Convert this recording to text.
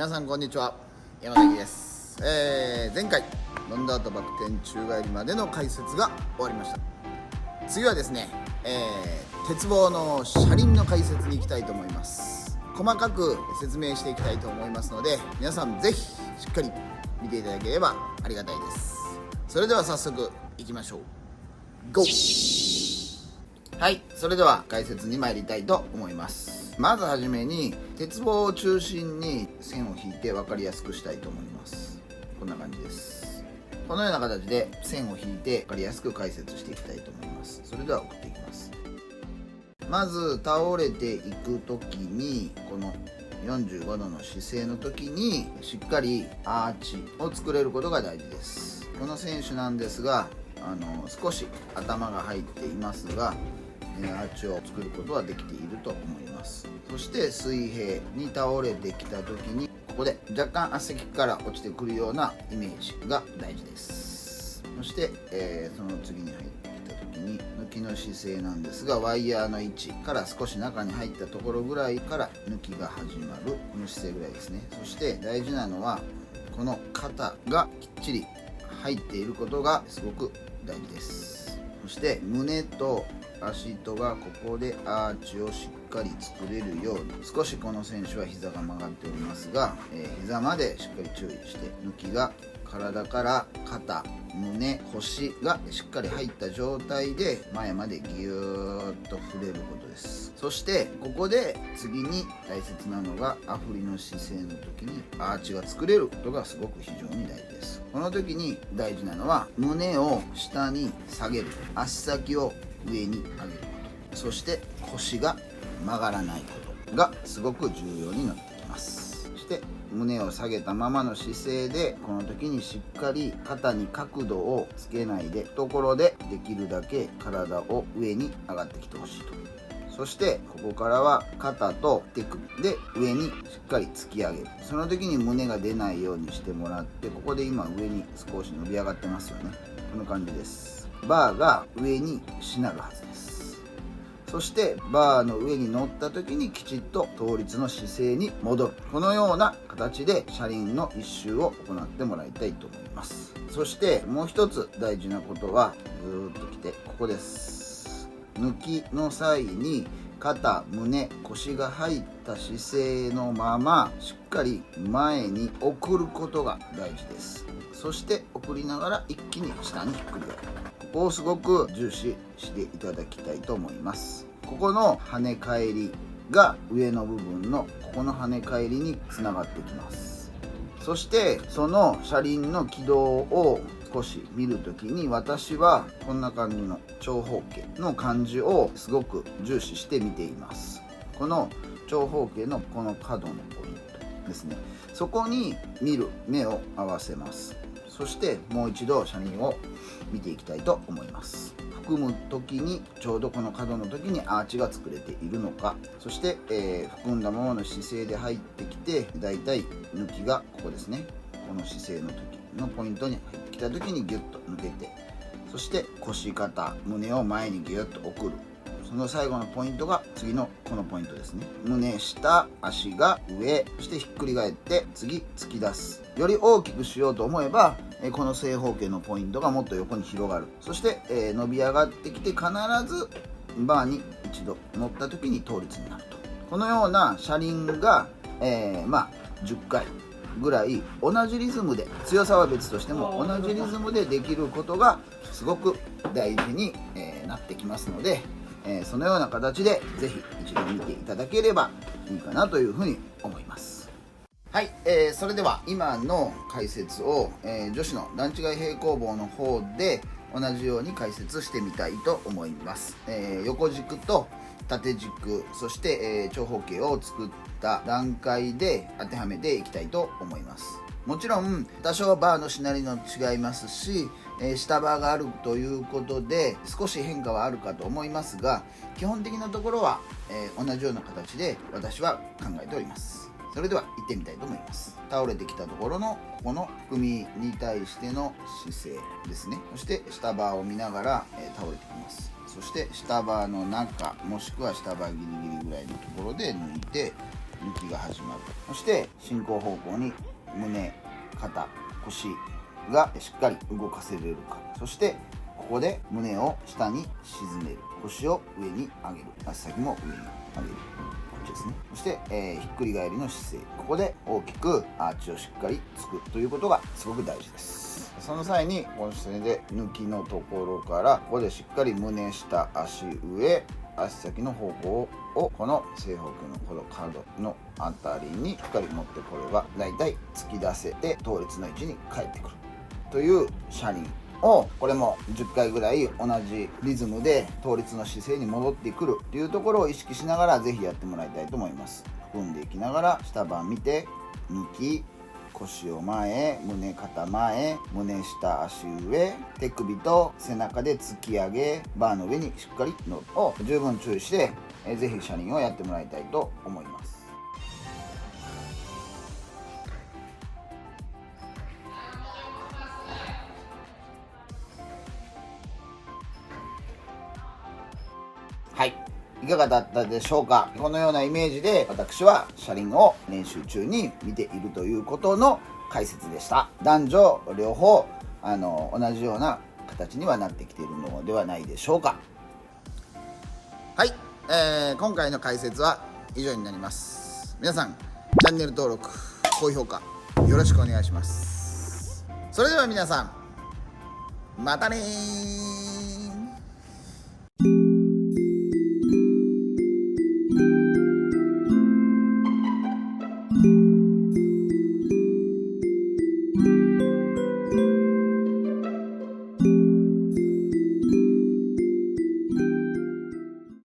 皆さんこんにちは、山崎です。前回ロンダートバク転宙返りまでの解説が終わりました。次はですね、鉄棒の車輪の解説に行きたいと思います。細かく説明していきたいと思いますので、皆さんぜひしっかり見ていただければありがたいです。それでは早速いきましょう。ゴー。はい、それでは解説に参りたいと思います。まずはじめに鉄棒を中心に線を引いて分かりやすくしたいと思います。こんな感じです。このような形で線を引いて分かりやすく解説していきたいと思います。それでは送っていきます。まず倒れていく時にこの45度の姿勢の時にしっかりアーチを作れることが大事です。この選手なんですが少し頭が入っていますがアーチを作ることはできていると思います。そして水平に倒れてきた時にここで若干圧席から落ちてくるようなイメージが大事です。そして、その次に入ってきた時に抜きの姿勢なんですが、ワイヤーの位置から少し中に入ったところぐらいから抜きが始まるこの姿勢ぐらいですね。そして大事なのはこの肩がきっちり入っていることがすごく大事です。そして胸と足とがここでアーチをしっかり作れるように、少しこの選手は膝が曲がっておりますが、膝までしっかり注意して抜きが体から肩、胸、腰がしっかり入った状態で前までギューッと触れることです。そしてここで次に大切なのがアフリの姿勢の時にアーチが作れることがすごく非常に大事です。この時に大事なのは胸を下に下げる、足先を上に上げること、そして腰が曲がらないことがすごく重要になってきます。そして胸を下げたままの姿勢でこの時にしっかり肩に角度をつけないでところでできるだけ体を上に上がってきてほしいと。そしてここからは肩と手首で上にしっかり突き上げる。その時に胸が出ないようにしてもらって、ここで今上に少し伸び上がってますよね。この感じです。バーが上にしなるはずです。そしてバーの上に乗った時にきちっと倒立の姿勢に戻る。このような形で車輪の一周を行ってもらいたいと思います。そしてもう一つ大事なことはずーっと来てここです。抜きの際に肩、胸、腰が入った姿勢のまましっかり前に送ることが大事です。そして送りながら一気に下にひっくり返る。ここをすごく重視していただきたいと思います。ここの跳ね返りが上の部分のここの跳ね返りにつながってきます。そしてその車輪の軌道を少し見るときに私はこんな感じの長方形の感じをすごく重視して見ています。この長方形のこの角のポイントですね。そこに見る目を合わせます。そしてもう一度車輪を見ていきたいと思います。含む時にちょうどこの角の時にアーチが作れているのか、そして、含んだままの姿勢で入ってきてだいたい抜きがここですね。この姿勢の時のポイントに入ってきた時にギュッと抜けて、そして腰肩胸を前にギュッと送る。その最後のポイントが次のこのポイントですね。胸下、足が上、そしてひっくり返って次突き出す。より大きくしようと思えばこの正方形のポイントがもっと横に広がる。そして、伸び上がってきて必ずバーに一度乗った時に倒立になると。このような車輪が、10回ぐらい同じリズムで、強さは別としても同じリズムでできることがすごく大事に、なってきますので、そのような形でぜひ一度見ていただければいいかなというふうに思います。はい、それでは今の解説を、女子の段違い平行棒の方で同じように解説してみたいと思います。横軸と縦軸、そして、長方形を作った段階で当てはめていきたいと思います。もちろん多少バーのしなりの違いますし、下バーがあるということで少し変化はあるかと思いますが、基本的なところは、同じような形で私は考えております。それでは行ってみたいと思います。倒れてきたところのここの含みに対しての姿勢ですね。そして下バーを見ながら、倒れてきます。そして下バーの中もしくは下バーギリギリぐらいのところで抜いて抜きが始まる。そして進行方向に胸、肩、腰がしっかり動かせれるか。そしてここで胸を下に沈める、腰を上に上げる、足先も上に上げる、こっちですね。そして、ひっくり返りの姿勢、ここで大きくアーチをしっかりつくということがすごく大事です。その際にこの姿勢で抜きのところからここでしっかり胸下、足上、足先の方向をこの正方形のこの角のあたりにしっかり持ってこればだいたい突き出せて倒立の位置に帰ってくるという車輪を、これも10回ぐらい同じリズムで倒立の姿勢に戻ってくるというところを意識しながらぜひやってもらいたいと思います。含んでいきながら下盤見て抜き、腰を前、胸肩前、胸下足上、手首と背中で突き上げ、バーの上にしっかり乗るを十分注意してぜひ車輪をやってもらいたいと思います。はい、いかがだったでしょうか。このようなイメージで私は車輪を練習中に見ているということの解説でした。男女両方同じような形にはなってきているのではないでしょうか。はい、今回の解説は以上になります。皆さんチャンネル登録、高評価よろしくお願いします。それでは皆さんまたねー。